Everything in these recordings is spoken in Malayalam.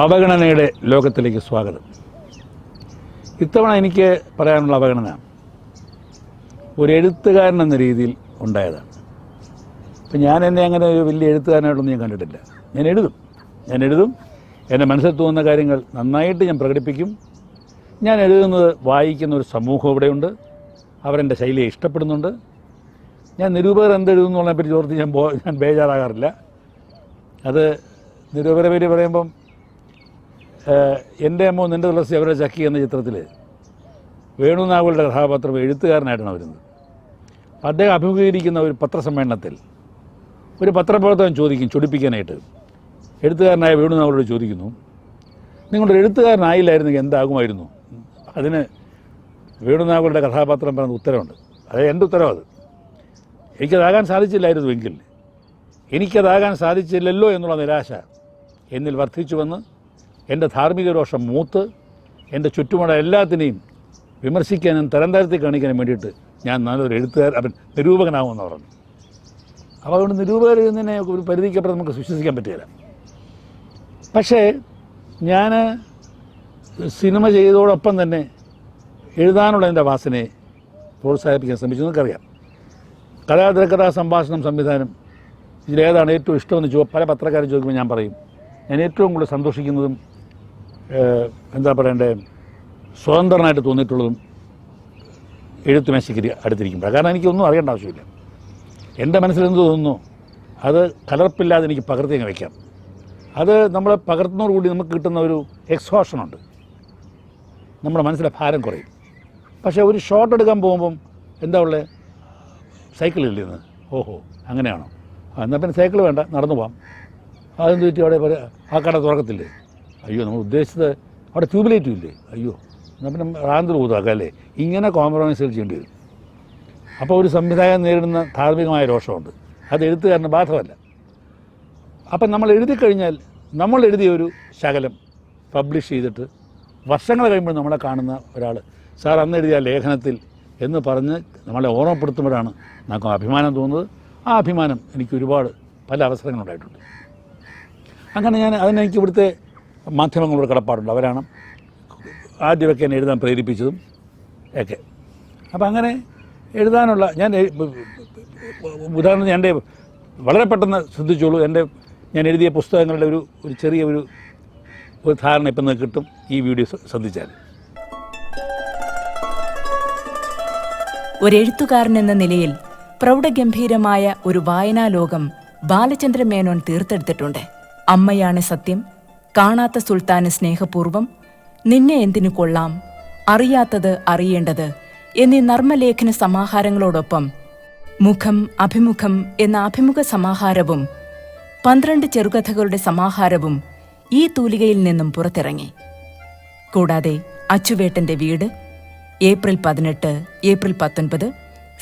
അവഗണനയുടെ ലോകത്തിലേക്ക് സ്വാഗതം. ഇത്തവണ എനിക്ക് പറയാനുള്ള അവഗണന ഒരു എഴുത്തുകാരൻ എന്ന രീതിയിൽ ഉണ്ടായതാണ്. ഇപ്പം ഞാൻ എന്നെ അങ്ങനെ ഒരു വലിയ എഴുത്തുകാരനായിട്ടൊന്നും ഞാൻ കണ്ടിട്ടില്ല. ഞാൻ എഴുതും. എൻ്റെ മനസ്സിൽ തോന്നുന്ന കാര്യങ്ങൾ നന്നായിട്ട് ഞാൻ പ്രകടിപ്പിക്കും. ഞാൻ എഴുതുന്നത് വായിക്കുന്ന ഒരു സമൂഹം ഇവിടെയുണ്ട്. അവരെൻ്റെ ശൈലിയെ ഇഷ്ടപ്പെടുന്നുണ്ട്. ഞാൻ നിരൂപകർ എന്തെഴുതുന്നുള്ളതിനെപ്പറ്റി ഓർത്ത് ഞാൻ ബേജാറാകാറില്ല. അത് നിരൂപകരെ പറ്റി പറയുമ്പം എൻ്റെ അമ്മ നിൻ്റെ തുളസി അവരുടെ ചക്കി എന്ന ചിത്രത്തിൽ വേണുനാവലുടെ കഥാപാത്രം എഴുത്തുകാരനായിട്ടാണ് വരുന്നത്. അപ്പം അദ്ദേഹം അഭിമുഖീകരിക്കുന്ന ഒരു പത്രസമ്മേളനത്തിൽ ഒരു പത്രപ്രവർത്തകൻ ചോദിക്കും, ചൊടിപ്പിക്കാനായിട്ട് എഴുത്തുകാരനായ വേണുനാവലോട് ചോദിക്കുന്നു, നിങ്ങളുടെ എഴുത്തുകാരനായില്ലായിരുന്നെങ്കിൽ എന്താകുമായിരുന്നു? അതിന് വേണുനാവലുടെ കഥാപാത്രം പറയുന്ന ഉത്തരവുണ്ട്. അത് എൻ്റെ ഉത്തരവ്. അത് എനിക്കതാകാൻ സാധിച്ചില്ലായിരുന്നുവെങ്കിൽ, എനിക്കതാകാൻ സാധിച്ചില്ലല്ലോ എന്നുള്ള നിരാശ എന്നിൽ വർദ്ധിച്ചുവെന്ന് എൻ്റെ ധാർമ്മിക രോഷം മൂത്ത് എൻ്റെ ചുറ്റുമുള്ള എല്ലാത്തിനെയും വിമർശിക്കാനും തരംതാഴ്ത്തി കാണിക്കാനും വേണ്ടിയിട്ട് ഞാൻ നല്ലൊരു നിരൂപകനാകുമെന്ന് പറഞ്ഞു. അപ്പോൾ അതുകൊണ്ട് നിരൂപകർ എന്നതിനെ ഒരു പരിധിക്കപ്പുറം നമുക്ക് വിശ്വസിക്കാൻ പറ്റുകയില്ല. പക്ഷേ ഞാൻ സിനിമ ചെയ്തതോടൊപ്പം തന്നെ എഴുതാനുള്ള എൻ്റെ വാസനയെ പ്രോത്സാഹിപ്പിക്കാൻ ശ്രമിച്ചു. നിങ്ങൾക്കറിയാം, കഥാ സംഭാഷണം, സംവിധാനം, ഇതിലേതാണ് ഏറ്റവും ഇഷ്ടമെന്ന് പല പത്രക്കാരും ചോദിക്കുമ്പോൾ ഞാൻ പറയും, ഞാൻ ഏറ്റവും കൂടുതൽ സന്തോഷിക്കുന്നതും സ്വതന്ത്രനായിട്ട് തോന്നിയിട്ടുള്ളതും എഴുത്തുമേശയ്ക്ക് അടുത്തിരിക്കുമ്പോൾ. കാരണം എനിക്കൊന്നും അറിയേണ്ട ആവശ്യമില്ല. എൻ്റെ മനസ്സിലെന്ത് തോന്നുന്നു അത് കലർപ്പില്ലാതെ എനിക്ക് പകർത്തി അങ്ങ് വയ്ക്കാം. അത് നമ്മൾ പകർത്തുന്നതോടുകൂടി നമുക്ക് കിട്ടുന്ന ഒരു എക്സ്ഹോഷനുണ്ട്. നമ്മുടെ മനസ്സിലെ ഭാരം കുറയും. പക്ഷേ ഒരു ഷോട്ട് എടുക്കാൻ പോകുമ്പം എന്താ ഉള്ളത്? സൈക്കിളില്ല ഇന്ന്. ഓഹോ, അങ്ങനെയാണോ? എന്നാൽ പിന്നെ സൈക്കിൾ വേണ്ട, നടന്നു പോകാം. അതെന്ത് പറ്റി? അവിടെ ആ കട തുറക്കത്തില്ലേ? അയ്യോ, നമ്മൾ ഉദ്ദേശിച്ചത് അവിടെ ട്യൂബ്ലൈറ്റും ഇല്ലേ? അയ്യോ, എന്നാൽ പിന്നെ റാന്തർ ഊതാക്കാം അല്ലേ? ഇങ്ങനെ കോംപ്രമൈസുകൾ ചെയ്യേണ്ടി വരും. അപ്പോൾ ഒരു സംവിധായകൻ നേരിടുന്ന ധാർമ്മികമായ രോഷമുണ്ട്. അത് എഴുത്തുകാരന് ബാധകമല്ല. അപ്പം നമ്മൾ എഴുതി കഴിഞ്ഞാൽ, നമ്മൾ എഴുതിയ ഒരു ശകലം പബ്ലിഷ് ചെയ്തിട്ട് വർഷങ്ങൾ കഴിയുമ്പോൾ നമ്മളെ കാണുന്ന ഒരാൾ, സാർ അന്ന് എഴുതിയ ലേഖനത്തിൽ എന്ന് പറഞ്ഞ് നമ്മളെ ഓർമ്മപ്പെടുത്തുമ്പോഴാണ് നമുക്ക് അഭിമാനം തോന്നുന്നത്. ആ അഭിമാനം എനിക്ക് ഒരുപാട് പല അവസരങ്ങളുണ്ടായിട്ടുണ്ട്. അങ്ങനെ അതിനെനിക്ക് ഇവിടുത്തെ മാധ്യമങ്ങളോട് കടപ്പാടുണ്ട്. അവരാണ് ആദ്യമൊക്കെ എന്നെ എഴുതാൻ പ്രേരിപ്പിച്ചതും ഒക്കെ. അപ്പം അങ്ങനെ എഴുതാനുള്ള ഉദാഹരണം എൻ്റെ വളരെ പെട്ടെന്ന് ശ്രദ്ധിച്ചോളൂ. ഞാൻ എഴുതിയ പുസ്തകങ്ങളുടെ ഒരു ചെറിയ ഒരു ധാരണ ഇപ്പം നിങ്ങൾക്ക് കിട്ടും ഈ വീഡിയോ ശ്രദ്ധിച്ചാൽ. ഒരെഴുത്തുകാരൻ എന്ന നിലയിൽ പ്രൗഢഗംഭീരമായ ഒരു വായനാലോകം ബാലചന്ദ്ര മേനോൻ തീർത്തെടുത്തിട്ടുണ്ട്. അമ്മയാണ് സത്യം, കാണാത്ത സുൽത്താന് സ്നേഹപൂർവം, നിന്നെ എന്തിനു കൊള്ളാം, അറിയാത്തത് അറിയേണ്ടത് എന്നീ നർമ്മലേഖന സമാഹാരങ്ങളോടൊപ്പം മുഖം അഭിമുഖം എന്ന അഭിമുഖ സമാഹാരവും 12 ചെറുകഥകളുടെ സമാഹാരവും ഈ തൂലികയിൽ നിന്നും പുറത്തിറങ്ങി. കൂടാതെ അച്ചുവേട്ടന്റെ വീട്, ഏപ്രിൽ 18, ഏപ്രിൽ 19,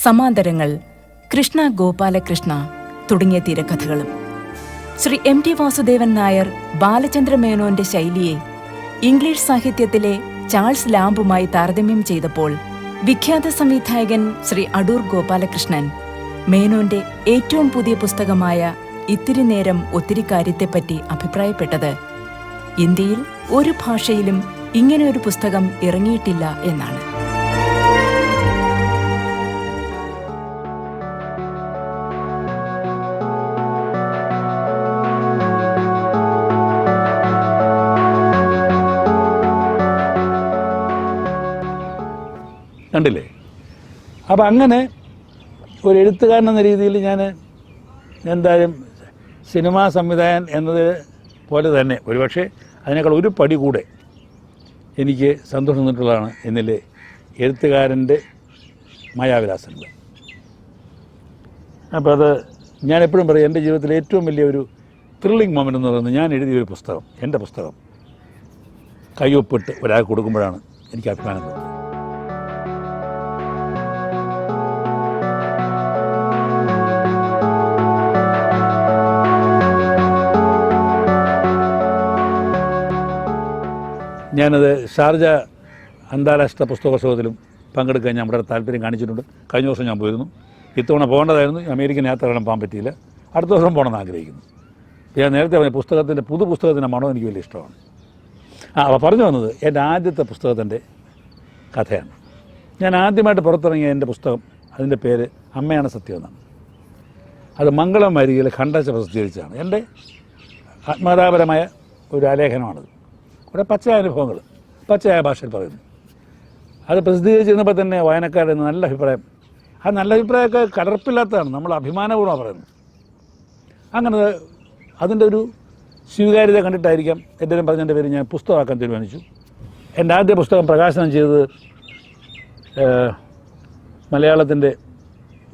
സമാന്തരങ്ങൾ, കൃഷ്ണ ഗോപാലകൃഷ്ണ തുടങ്ങിയ തിരക്കഥകളും. ശ്രീ M.T. വാസുദേവൻ നായർ ബാലചന്ദ്ര മേനോന്റെ ശൈലിയെ ഇംഗ്ലീഷ് സാഹിത്യത്തിലെ ചാൾസ് ലാംബുമായി താരതമ്യം ചെയ്തപ്പോൾ വിഖ്യാത സംവിധായകൻ ശ്രീ അടൂർ ഗോപാലകൃഷ്ണൻ മേനോന്റെ ഏറ്റവും പുതിയ പുസ്തകമായ ഇത്തിരി നേരം ഒത്തിരി കാര്യത്തെപ്പറ്റി അഭിപ്രായപ്പെട്ടത് ഇന്ത്യയിൽ ഒരു ഭാഷയിലും ഇങ്ങനെയൊരു പുസ്തകം ഇറങ്ങിയിട്ടില്ല എന്നാണ്. കണ്ടില്ലേ? അപ്പം അങ്ങനെ ഒരു എഴുത്തുകാരൻ എന്ന രീതിയിൽ ഞാൻ എന്തായാലും സിനിമാ സംവിധായകൻ എന്നത് പോലെ തന്നെ ഒരുപക്ഷെ അതിനേക്കാൾ ഒരു പടി കൂടെ എനിക്ക് സന്തോഷം തന്നിട്ടുള്ളതാണ് എന്നിലെ എഴുത്തുകാരൻ്റെ മായാവിലാസങ്ങൾ. അപ്പോൾ അത് ഞാൻ എപ്പോഴും പറയും, എൻ്റെ ജീവിതത്തിലെ ഏറ്റവും വലിയ ഒരു ത്രില്ലിംഗ് മൊമെൻ്റ് എന്ന് പറയുന്നത് ഞാൻ എഴുതിയൊരു പുസ്തകം, എൻ്റെ പുസ്തകം കയ്യൊപ്പിട്ട് ഒരാൾ കൊടുക്കുമ്പോഴാണ് എനിക്ക് അഭിമാനം തോന്നുന്നത്. ഞാനത് ഷാർജ അന്താരാഷ്ട്ര പുസ്തകോത്സവത്തിലും പങ്കെടുക്കാൻ ഞാൻ വളരെ താല്പര്യം കാണിച്ചിട്ടുണ്ട്. കഴിഞ്ഞ വർഷം ഞാൻ പോയിരുന്നു. ഇത്തവണ പോകേണ്ടതായിരുന്നു, അമേരിക്കൻ യാത്രകളും പോകാൻ പറ്റിയില്ല. അടുത്ത വർഷം പോകണമെന്ന് ആഗ്രഹിക്കുന്നു. ഞാൻ നേരത്തെ പറഞ്ഞ പുസ്തകത്തിൻ്റെ പുതുപുസ്തകത്തിൻ്റെ മണം എനിക്ക് വലിയ ഇഷ്ടമാണ്. അപ്പോൾ പറഞ്ഞു വന്നത് എൻ്റെ ആദ്യത്തെ പുസ്തകത്തിൻ്റെ കഥയാണ്. ഞാൻ ആദ്യമായിട്ട് പുറത്തിറങ്ങിയ എൻ്റെ പുസ്തകം, അതിൻ്റെ പേര് അമ്മയാണ് സത്യം എന്നാണ്. അത് മംഗളം വാരികയിൽ ഖണ്ഡാശ പ്രസിദ്ധീകരിച്ചതാണ്. എൻ്റെ ആത്മകഥാപരമായ ഒരു ആലേഖനമാണത്. കുറേ പച്ചയായ അനുഭവങ്ങൾ പച്ചയായ ഭാഷയിൽ പറയുന്നു. അത് പ്രസിദ്ധീകരിച്ചിരുന്നപ്പോൾ തന്നെ വായനക്കാരുടെ നല്ല അഭിപ്രായം. ആ നല്ല അഭിപ്രായമൊക്കെ കലർപ്പില്ലാത്തതാണ്, നമ്മൾ അഭിമാനപൂർവ്വമാണ് പറയുന്നത്. അങ്ങനെ അതിൻ്റെ ഒരു സ്വീകാര്യത കണ്ടിട്ടായിരിക്കാം എന്തെങ്കിലും പറഞ്ഞതിൻ്റെ പേര് ഞാൻ പുസ്തകമാക്കാൻ തീരുമാനിച്ചു. എൻ്റെ ആദ്യ പുസ്തകം പ്രകാശനം ചെയ്തത് മലയാളത്തിൻ്റെ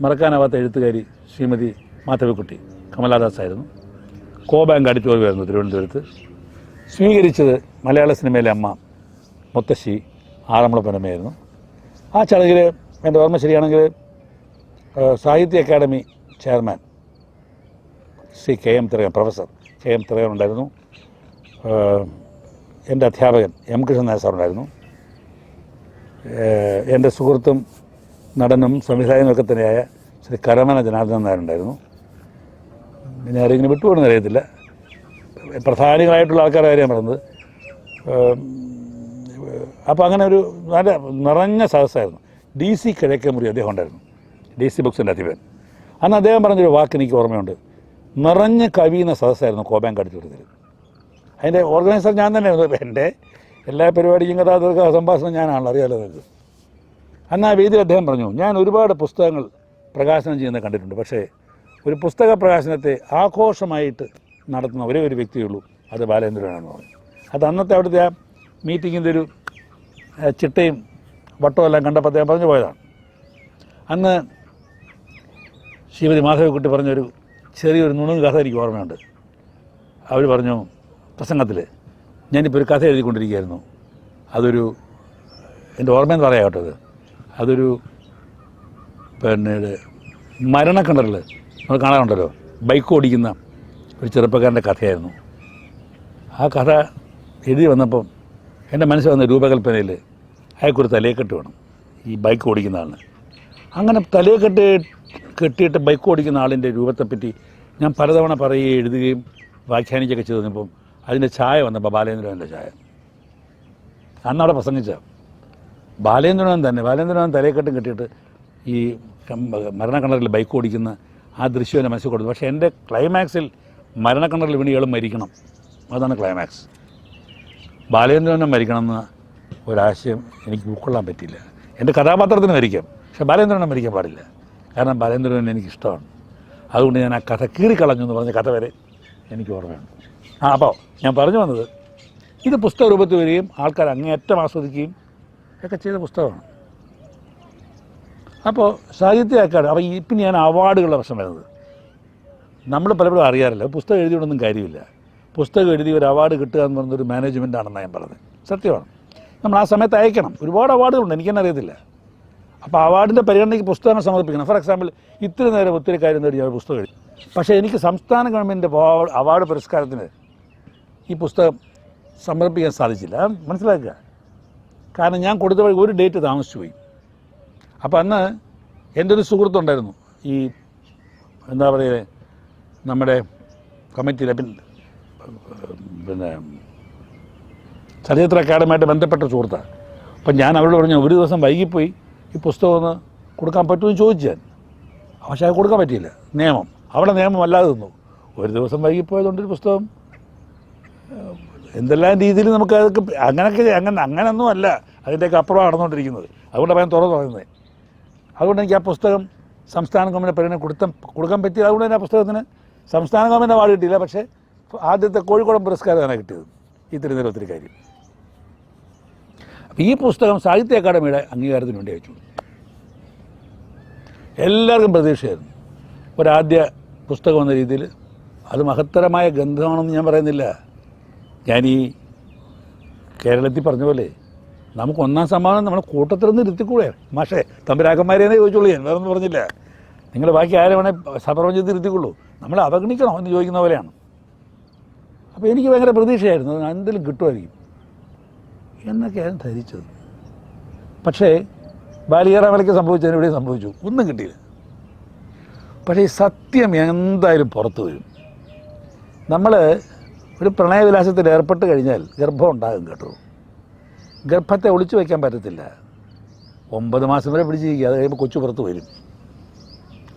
മറക്കാനാവാത്ത എഴുത്തുകാരി ശ്രീമതി മാധവിക്കുട്ടി കമലാദാസ് ആയിരുന്നു. കോ ബാങ്ക് ഓഡിറ്റോറിയമായിരുന്നു തിരുവനന്തപുരത്ത്. സ്വീകരിച്ചത് മലയാള സിനിമയിലെ അമ്മ മുത്തശ്ശി ആറന്മുള പൊന്നമ്മയായിരുന്നു. ആ ചടങ്ങിൽ എൻ്റെ ഓർമ്മ ശരിയാണെങ്കിൽ Sahitya Akademi chairman Shri KM Thirayan, professor KM Thirayan ഉണ്ടായിരുന്നു. എൻ്റെ അധ്യാപകൻ M കൃഷ്ണൻ നായർ സാറുണ്ടായിരുന്നു. എൻ്റെ സുഹൃത്തും നടനും സംവിധായകനൊക്കെ തന്നെയായ ശ്രീ കരമന ജനാർദ്ദനൻ നായരുണ്ടായിരുന്നു. പിന്നെ ആരെങ്കിലും വിട്ടുപോകണമെന്ന് അറിയത്തില്ല. പ്രധാനികളായിട്ടുള്ള ആൾക്കാരുടെ കാര്യം പറയുന്നത്. അപ്പോൾ അങ്ങനെ ഒരു നല്ല നിറഞ്ഞ സദസ്സായിരുന്നു. DC കിഴക്കേമുറി അദ്ദേഹം ഉണ്ടായിരുന്നു, DC ബുക്സിൻ്റെ അധിപൻ. അന്ന് അദ്ദേഹം പറഞ്ഞൊരു വാക്ക് എനിക്ക് ഓർമ്മയുണ്ട്. നിറഞ്ഞ കവിയുന്ന സദസ്സായിരുന്നു കോ ബാങ്ക് ഓഡിറ്റോറിയത്തിൽ. അതിൻ്റെ ഓർഗനൈസർ ഞാൻ തന്നെയായിരുന്നു. എൻ്റെ എല്ലാ പരിപാടിക്കും കഥാതീർഘ സംഭാഷണം ഞാനാണല്ലോ, അറിയാമല്ലോ നിങ്ങൾക്ക്. അന്ന് ആ വേദിയിൽ അദ്ദേഹം പറഞ്ഞു, ഞാൻ ഒരുപാട് പുസ്തകങ്ങൾ പ്രകാശനം ചെയ്യുന്നത് കണ്ടിട്ടുണ്ട്, പക്ഷേ ഒരു പുസ്തക പ്രകാശനത്തെ ആഘോഷമായിട്ട് നടത്തുന്ന ഒരേ ഒരു വ്യക്തിയുള്ളൂ, അത് ബാലേന്ദ്രനാണെന്ന് പറഞ്ഞു. അത് അന്നത്തെ അവിടുത്തെ ആ മീറ്റിങ്ങിൻ്റെ ഒരു ചിട്ടയും വട്ടവും എല്ലാം കണ്ടപ്പോൾ അദ്ദേഹം പറഞ്ഞു പോയതാണ്. അന്ന് ശ്രീമതി മാധവിക്കുട്ടി പറഞ്ഞൊരു ചെറിയൊരു നുണുങ്ങ് കഥ എനിക്ക് ഓർമ്മയുണ്ട്. അവർ പറഞ്ഞു പ്രസംഗത്തിൽ, ഞാനിപ്പോൾ ഒരു കഥ എഴുതിക്കൊണ്ടിരിക്കുകയായിരുന്നു. അതൊരു എൻ്റെ ഓർമ്മയെന്ന് പറയാം കേട്ടോ. അതൊരു മരണക്കിണറിൽ നമ്മൾ കാണാറുണ്ടല്ലോ, ബൈക്ക് ഓടിക്കുന്ന ഒരു ചെറുപ്പക്കാരൻ്റെ കഥയായിരുന്നു. ആ കഥ എഴുതി വന്നപ്പം എൻ്റെ മനസ്സിൽ വന്ന രൂപകൽപ്പനയിൽ അയാൾക്കൊരു തലയെക്കെട്ട് വേണം, ഈ ബൈക്ക് ഓടിക്കുന്ന ആളിന്. അങ്ങനെ തലയെക്കെട്ട് കെട്ടിയിട്ട് ബൈക്ക് ഓടിക്കുന്ന ആളിൻ്റെ രൂപത്തെപ്പറ്റി ഞാൻ പലതവണ പറയുകയും എഴുതുകയും വ്യാഖ്യാനിക്കുകയൊക്കെ ചെയ്തു തന്നപ്പം അതിൻ്റെ ഛായ വന്നപ്പോൾ ബാലേന്ദ്രനാഥൻ്റെ ഛായ. അന്നവിടെ പ്രസംഗിച്ച ബാലേന്ദ്രനാഥൻ തന്നെ, ബാലേന്ദ്രനാഥൻ തലയെക്കെട്ടും കെട്ടിയിട്ട് ഈ മരണക്കിണറിൽ ബൈക്ക് ഓടിക്കുന്ന ആ ദൃശ്യം എൻ്റെ മനസ്സിൽ കൊടുത്തു. പക്ഷേ എൻ്റെ ക്ലൈമാക്സിൽ മരണക്കിണറിൽ വീണികളും മരിക്കണം, അതാണ് ക്ലൈമാക്സ്. ബാലേന്ദ്രനെ മരിക്കണമെന്ന ഒരാശയം എനിക്ക് ഉൾക്കൊള്ളാൻ പറ്റിയില്ല. എൻ്റെ കഥാപാത്രത്തിന് മരിക്കാം, പക്ഷേ ബാലേന്ദ്രനെ മരിക്കാൻ പാടില്ല. കാരണം ബാലേന്ദ്രനെ എനിക്കിഷ്ടമാണ്. അതുകൊണ്ട് ഞാൻ ആ കഥ കീറിക്കളഞ്ഞു എന്ന് പറഞ്ഞ കഥ വരെ എനിക്ക് ഓർമ്മയുണ്ട്. അപ്പോൾ ഞാൻ പറഞ്ഞു വന്നത്, ഇത് പുസ്തക രൂപത്തിൽ വരികയും ആൾക്കാർ അങ്ങേയറ്റം ആസ്വദിക്കുകയും ഒക്കെ ചെയ്ത പുസ്തകമാണ്. അപ്പോൾ സാഹിത്യ അക്കാദമി, അപ്പോൾ ഇപ്പം ഞാൻ അവാർഡുകളുടെ പ്രശ്നം വരുന്നത് നമ്മൾ പലപ്പോഴും അറിയാറില്ല. പുസ്തകം എഴുതിയോണ്ടൊന്നും കാര്യമില്ല. പുസ്തകം എഴുതി ഒരു അവാർഡ് കിട്ടുക എന്ന് പറഞ്ഞൊരു മാനേജ്മെൻറ്റാണെന്ന് ഞാൻ പറഞ്ഞത്. സത്യമാണ്. നമ്മൾ ആ സമയത്ത് അയക്കണം. ഒരുപാട് അവാർഡുകളുണ്ട്, എനിക്കെന്നെ അറിയത്തില്ല. അപ്പോൾ അവാർഡിൻ്റെ പരിഗണനയ്ക്ക് പുസ്തകം സമർപ്പിക്കണം. ഫോർ എക്സാമ്പിൾ, ഇത്തിരി നേരം ഒത്തിരി കാര്യം നേടി ഞാൻ പുസ്തകം എഴുതി. പക്ഷേ എനിക്ക് സംസ്ഥാന ഗവൺമെൻറ്റിൻ്റെ അവാർഡ് പുരസ്കാരത്തിന് ഈ പുസ്തകം സമർപ്പിക്കാൻ സാധിച്ചില്ല. മനസ്സിലാക്കുക. കാരണം ഞാൻ കൊടുത്ത വഴി ഒരു ഡേറ്റ് താമസിച്ചു പോയി. അപ്പോൾ അന്ന് എൻ്റെ ഒരു സുഹൃത്തുണ്ടായിരുന്നു, ഈ എന്താ പറയുക, നമ്മുടെ കമ്മിറ്റിയിലെ പിന്നെ ചലച്ചിത്ര അക്കാദമിയായിട്ട് ബന്ധപ്പെട്ട സുഹൃത്താണ്. അപ്പം ഞാൻ അവരോട് പറഞ്ഞു, ഒരു ദിവസം വൈകിപ്പോയി ഈ പുസ്തകം ഒന്ന് കൊടുക്കാൻ പറ്റുമെന്ന് ചോദിച്ചു ഞാൻ. പക്ഷേ അത് കൊടുക്കാൻ പറ്റിയില്ല. നിയമം അവിടെ നിയമം അല്ലാതെ നിന്നു. ഒരു ദിവസം വൈകിപ്പോയതുകൊണ്ടൊരു പുസ്തകം എന്തെല്ലാം രീതിയിൽ നമുക്ക് അതൊക്കെ അങ്ങനെയൊന്നും അല്ല, അതിൻ്റെയൊക്കെ അപ്പുറം നടന്നുകൊണ്ടിരിക്കുന്നത്. അതുകൊണ്ടാണ് ഞാൻ തുറന്നു പറയുന്നത്. അതുകൊണ്ട് എനിക്ക് ആ പുസ്തകം സംസ്ഥാന ഗവൺമെൻറ് പരിഗണന കൊടുക്കാൻ പറ്റിയത്. അതുകൊണ്ട് തന്നെ ആ പുസ്തകത്തിന് സംസ്ഥാന ഗവൺമെൻറ് അവാർഡ് കിട്ടിയില്ല. പക്ഷേ ആദ്യത്തെ കോഴിക്കോടൻ പുരസ്കാരമാണ് കിട്ടിയത്. ഈ തിരുനെല്ലി ഒത്തിരി കാര്യം. അപ്പോൾ ഈ പുസ്തകം സാഹിത്യ അക്കാദമിയുടെ അംഗീകാരത്തിന് വേണ്ടി അയച്ചു. എല്ലാവർക്കും പ്രതീക്ഷയായിരുന്നു. ഒരാദ്യ പുസ്തകം എന്ന രീതിയിൽ അത് മഹത്തരമായ ഗ്രന്ഥമാണെന്ന് ഞാൻ പറയുന്നില്ല. ഞാൻ ഈ കേരളത്തിൽ പറഞ്ഞ പോലെ നമുക്ക് ഒന്നാം സമ്മാനം നമ്മൾ കൂട്ടത്തിൽ നിന്ന് ഇരുത്തിക്കൂടെ മാഷേ, തമ്പുരാക്കന്മാരെന്നെ ചോദിച്ചോളൂ. ഞാൻ വേറൊന്നും പറഞ്ഞില്ല. നിങ്ങൾ ബാക്കി ആരെ വേണേൽ സപ്രപഞ്ചത്തിൽ ഇരുത്തിക്കൊള്ളൂ, നമ്മൾ അവഗണിക്കണോ എന്ന് ചോദിക്കുന്ന പോലെയാണ്. അപ്പോൾ എനിക്ക് ഭയങ്കര പ്രതീക്ഷയായിരുന്നു എന്തെങ്കിലും കിട്ടുമായിരിക്കും എന്നൊക്കെയാണ് ധരിച്ചത്. പക്ഷേ ബാലികേറാമലയ്ക്ക് സംഭവിച്ചതിന് ഇവിടെ സംഭവിച്ചു, ഒന്നും കിട്ടിയില്ല. പക്ഷേ ഈ സത്യം എന്തായാലും പുറത്തു വരും. നമ്മൾ ഒരു പ്രണയവിലാസത്തിൽ ഏർപ്പെട്ട് കഴിഞ്ഞാൽ ഗർഭം ഉണ്ടാകും കേട്ടോ. ഗർഭത്തെ ഒളിച്ചു വയ്ക്കാൻ പറ്റത്തില്ല. 9 മാസം വരെ പിടിച്ചിരിക്കുക. അത് കഴിയുമ്പോൾ കൊച്ചു പുറത്ത് വരും.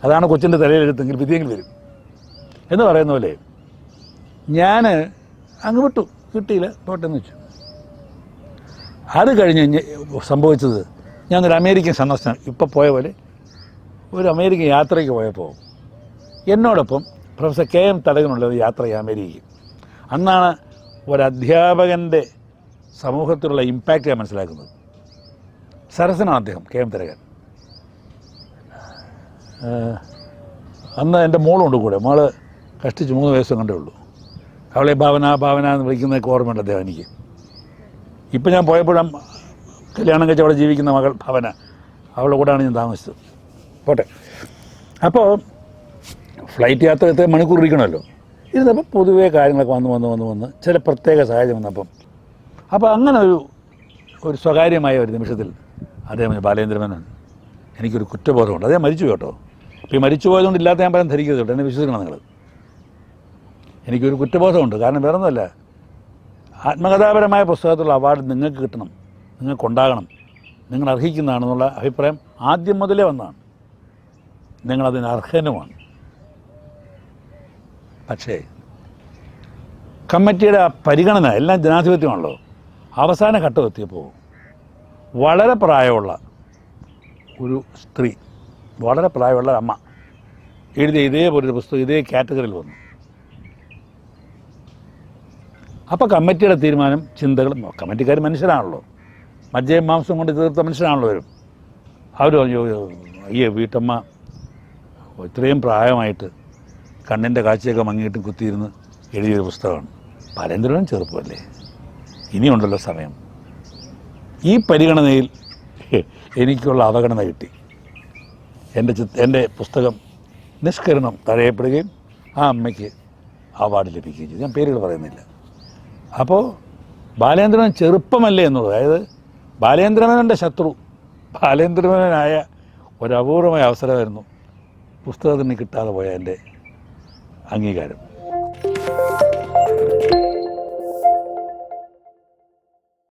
അതാണ് കൊച്ചിൻ്റെ തലയിലെടുത്തെങ്കിൽ വിധിയെങ്കിൽ വരും എന്ന് പറയുന്ന പോലെ ഞാൻ അങ്ങ് വിട്ടു, കിട്ടിയില്ല, പോട്ടെന്ന് വെച്ചു. അത് കഴിഞ്ഞ് സംഭവിച്ചത്, ഞാനൊരു അമേരിക്കൻ സന്ദർശനം ഇപ്പോൾ പോയ പോലെ ഒരു അമേരിക്കൻ യാത്രയ്ക്ക് പോയപ്പോൾ എന്നോടൊപ്പം പ്രൊഫസർ KM തടകനുള്ളത് യാത്ര ചെയ്യാൻ അമേരിക്കയ്ക്ക്. അന്നാണ് ഒരധ്യാപകൻ്റെ സമൂഹത്തിലുള്ള ഇമ്പാക്റ്റ് ഞാൻ മനസ്സിലാക്കുന്നത്. സരസനാണ് അദ്ദേഹം, KM തടകൻ. അന്ന് എൻ്റെ മോളുണ്ട് കൂടെ. മോള് കഷ്ടിച്ച് 3 വയസ്സും കണ്ടേ ഉള്ളൂ. അവളെ ഭാവന എന്ന് വിളിക്കുന്നതൊക്കെ ഓർമ്മയുണ്ട് അദ്ദേഹം എനിക്ക്. ഇപ്പം ഞാൻ പോയപ്പോഴും കല്യാണം കഴിച്ച് അവിടെ ജീവിക്കുന്ന മകൾ ഭാവന, അവളുടെ കൂടെയാണ് ഞാൻ താമസിച്ചത്. പോട്ടെ. അപ്പോൾ ഫ്ലൈറ്റ് യാത്ര എത്ര മണിക്കൂർ ഇരിക്കണമല്ലോ. ഇരുന്നപ്പോൾ പൊതുവേ കാര്യങ്ങളൊക്കെ വന്ന് ചില പ്രത്യേക സാഹചര്യം വന്നപ്പം അപ്പോൾ അങ്ങനെ ഒരു സ്വകാര്യമായ ഒരു നിമിഷത്തിൽ അദ്ദേഹം ബാലേന്ദ്രമേനോൻ, എനിക്കൊരു കുറ്റബോധമുണ്ട്. അദ്ദേഹം മരിച്ചു കേട്ടോ. ഇപ്പോൾ ഈ മരിച്ചു പോയതുകൊണ്ട് ഇല്ലാത്ത ഞാൻ പറയാൻ ധരിക്കരുത് കേട്ടോ, എന്നെ വിശ്വസിക്കണം നിങ്ങൾ. എനിക്കൊരു കുറ്റബോധമുണ്ട്. കാരണം വേറൊന്നുമല്ല, ആത്മകഥാപരമായ പുസ്തകത്തിലുള്ള അവാർഡ് നിങ്ങൾക്ക് കിട്ടണം, നിങ്ങൾക്കുണ്ടാകണം, നിങ്ങൾ അർഹിക്കുന്നതാണെന്നുള്ള അഭിപ്രായം ആദ്യം മുതലേ വന്നതാണ്. നിങ്ങളതിന് അർഹനുമാണ്. പക്ഷേ കമ്മിറ്റിയുടെ പരിഗണന എല്ലാം ജനാധിപത്യമാണല്ലോ. അവസാന ഘട്ടം എത്തിയപ്പോൾ വളരെ പ്രായമുള്ള ഒരു സ്ത്രീ, വളരെ പ്രായമുള്ള അമ്മ എഴുതിയ ഇതേപോലൊരു പുസ്തകം ഇതേ കാറ്റഗറിയിൽ വന്നു. അപ്പോൾ കമ്മിറ്റിയുടെ തീരുമാനം, ചിന്തകളും, കമ്മിറ്റിക്കാർ മനുഷ്യരാണല്ലോ, മജ്ജയും മാംസം കൊണ്ട് തീർത്ത മനുഷ്യരാണല്ലോ വരും. അവർ പറഞ്ഞു, അയ്യേ വീട്ടമ്മ ഇത്രയും പ്രായമായിട്ട് കണ്ണിൻ്റെ കാഴ്ചയൊക്കെ മങ്ങിയിട്ടും കുത്തിയിരുന്ന് എഴുതിയൊരു പുസ്തകമാണ്. ബാലേന്ദ്രനും ചെറുപ്പമല്ലേ, ഇനിയുണ്ടല്ലോ സമയം. ഈ പരിഗണനയിൽ എനിക്കുള്ള അവഗണന കിട്ടി. എൻ്റെ പുസ്തകം നിഷ്കരണം തഴയപ്പെടുകയും ആ അമ്മയ്ക്ക് അവാർഡ് ലഭിക്കുകയും ചെയ്തു. ഞാൻ പേരുകൾ പറയുന്നില്ല. അപ്പോൾ ബാലേന്ദ്രൻ ചെറുപ്പമല്ലേ എന്നുള്ളത്, അതായത് ബാലേന്ദ്രമേനോൻ്റെ ശത്രു ബാലേന്ദ്രമേനോനായ ഒരു അപൂർവമായ അവസരമായിരുന്നു പുസ്തകത്തിന് കിട്ടാതെ പോയ എൻ്റെ അംഗീകാരം.